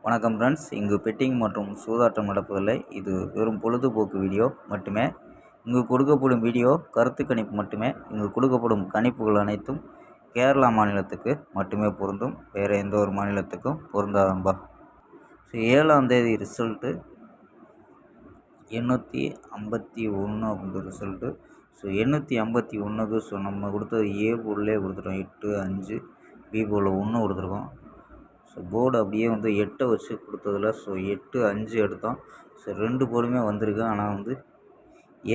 வணக்கம் ஃப்ரெண்ட்ஸ். இங்கு பெட்டிங் மற்றும் சூதாட்டம் நடப்பதில்லை. இது வெறும் பொழுதுபோக்கு வீடியோ மட்டுமே. இங்கு கொடுக்கப்படும் வீடியோ கருத்து கணிப்பு மட்டுமே. இங்கு கொடுக்கப்படும் கணிப்புகள் அனைத்தும் கேரளா மாநிலத்துக்கு மட்டுமே பொருந்தும். வேறு எந்த ஒரு மாநிலத்துக்கும் பொருந்தாதம்பா. 7ஆம் தேதி ரிசல்ட்டு 851 அப்படின்ற ரிசல்ட்டு. 851க்கு நம்ம கொடுத்தது ஏ போர்டிலே கொடுத்துட்டோம். 8 5 பி போர்டில் 1 கொடுத்துருக்கோம். போர்டு அப்படியே 8 வச்சு கொடுத்ததில் 8 5 எடுத்தோம். 2 போர்டுமே வந்திருக்கு. ஆனால்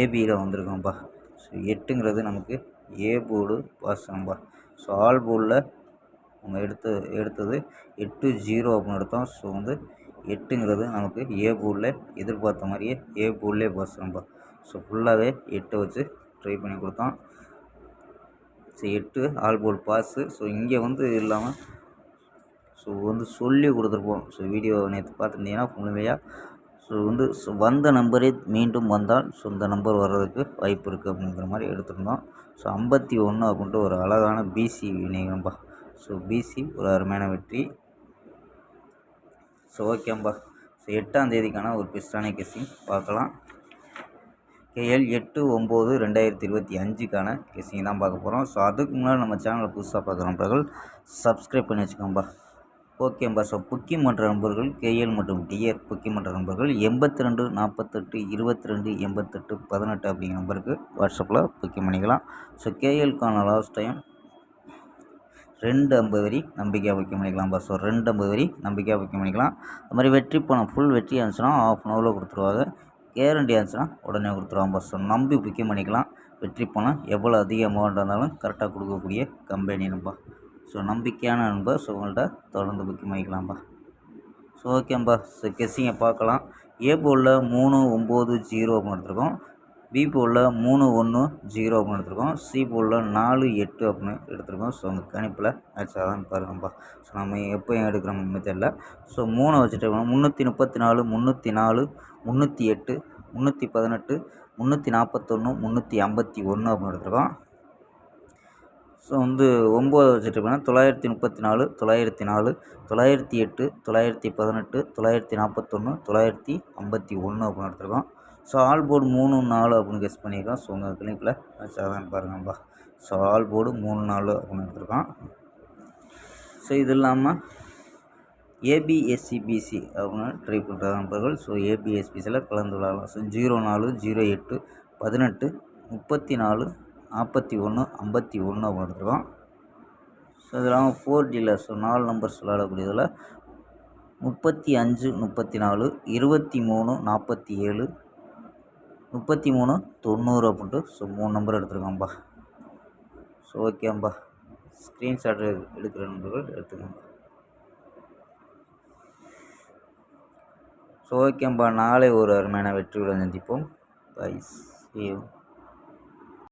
ஏபியில் வந்திருக்கோம்ப்பா. 8ங்கிறது நமக்கு ஏ போர்டு பாசனம்பா. ஆல் போர்டில் நம்ம எடுத்தது 8 0 அப்படின்னு எடுத்தோம். 8ங்கிறது நமக்கு ஏ போர்டில் எதிர்பார்த்த மாதிரியே ஏ போர்டிலே பாசனம்பா. ஃபுல்லாகவே 8 வச்சு ட்ரை பண்ணி கொடுத்தோம். 8 ஆல் போர்டு பாஸு. இங்கே இல்லாமல் சொல்லி கொடுத்துருப்போம். வீடியோ நேற்று பார்த்துருந்தீங்கன்னா முழுமையாக வந்த நம்பரே மீண்டும் வந்தால் இந்த நம்பர் வர்றதுக்கு வாய்ப்பு இருக்குது அப்படிங்கிற மாதிரி எடுத்துருந்தோம். 51 அப்படின்ட்டு ஒரு அழகான பிசி வினைகம்பா. பிசி ஒரு அருமையான வெற்றி. ஓகேம்பா. 8ஆம் தேதிக்கான ஒரு பெஸ்ட்டான கெஸ்ஸிங் பார்க்கலாம். KL 8/9/2025க்கான கெஸ்ஸிங் தான் பார்க்க போகிறோம். அதுக்கு முன்னாடி நம்ம சேனலை புதுசாக பார்க்குற நண்பர்கள் சப்ஸ்கிரைப் பண்ணி வச்சுக்கோம்பா. ஓகேம்பா. புக்கிங் பண்ணுற நண்பர்கள் KL மற்றும் டிஆர் புக்கிங் பண்ணுற நண்பர்கள் 82 48 22 88 18 அப்படிங்கிற நம்பருக்கு வாட்ஸ்அப்பில் புக்கிங் பண்ணிக்கலாம். KLக்கான லாஸ்ட் டைம் 250 வரி நம்பிக்கையாக புக்கிங் பண்ணிக்கலாம்ப்பா. 250 வரி நம்பிக்கையாக புக்கிங் பண்ணிக்கலாம். அது மாதிரி வெற்றி பணம் ஃபுல் வெற்றி ஆச்சுன்னா ½ அன் ஹவரில் கொடுத்துருவாங்க. கேரண்டி ஆச்சுன்னா உடனே கொடுத்துருவாங்கப்பா. நம்பி புக்கிங் பண்ணிக்கலாம். வெற்றி பணம் எவ்வளோ அதிக அமௌண்ட் இருந்தாலும் கரெக்டாக கொடுக்கக்கூடிய கம்பெனி நம்பா. நம்பிக்கையான நண்பர். உங்கள்கிட்ட தொடர்ந்து புக்கிங் பண்ணிக்கலாம்ப்பா. ஓகேம்பா. கெஸ்ஸிங்கை பார்க்கலாம். ஏ போர்டில் 3 9 0 அப்படின்னு எடுத்துருக்கோம். பி போர்டில் 3 1 0 அப்படின்னு எடுத்துருக்கோம். சி போர்டில் 4 8 அப்படின்னு எடுத்துருக்கோம். உங்கள் கணிப்பில் மேட்ச் ஆகாதான் பாருங்கப்பா. நம்ம எப்போயும் எடுக்கிற மெத்தடில் 3 வச்சுட்டு 334 304 308 318 341 351 அப்படின்னு எடுத்துருக்கோம். 9 வச்சுட்டு 934 904 908 918 941 951 அப்படின்னு எடுத்துருக்கோம். ஆல் போர்டு 3 4 அப்படின்னு கெஸ் பண்ணியிருக்கோம். உங்கள் கிளினிக்கில் மேட்ச் பாருங்கப்பா. ஆல் போர்டு 3 4 அப்படின்னு எடுத்துருக்கோம். இது இல்லாமல் ABSCBC அப்படின்னு ட்ரை பண்ணுற நண்பர்கள் ABSBCயில் கலந்து விளையாடலாம். 04 08 18 34 41 51 அப்படின்னு எடுத்துருக்கோம். இது இல்லாமல் 4Dயில் 4 நம்பர்ஸ் விளையாடக்கூடியதில் 35 34 23 47 33 90 அப்படின்ட்டு 3 நம்பர் எடுத்துருக்கோம்ப்பா. ஓகேம்பா. ஸ்க்ரீன்ஷாட் எடுக்கிற நண்பர்கள் எடுத்துக்கோங்க. ஓகேம்பா. நாளை ஒரு அருமையான வெற்றியுடன் சந்திப்போம். பை. See you.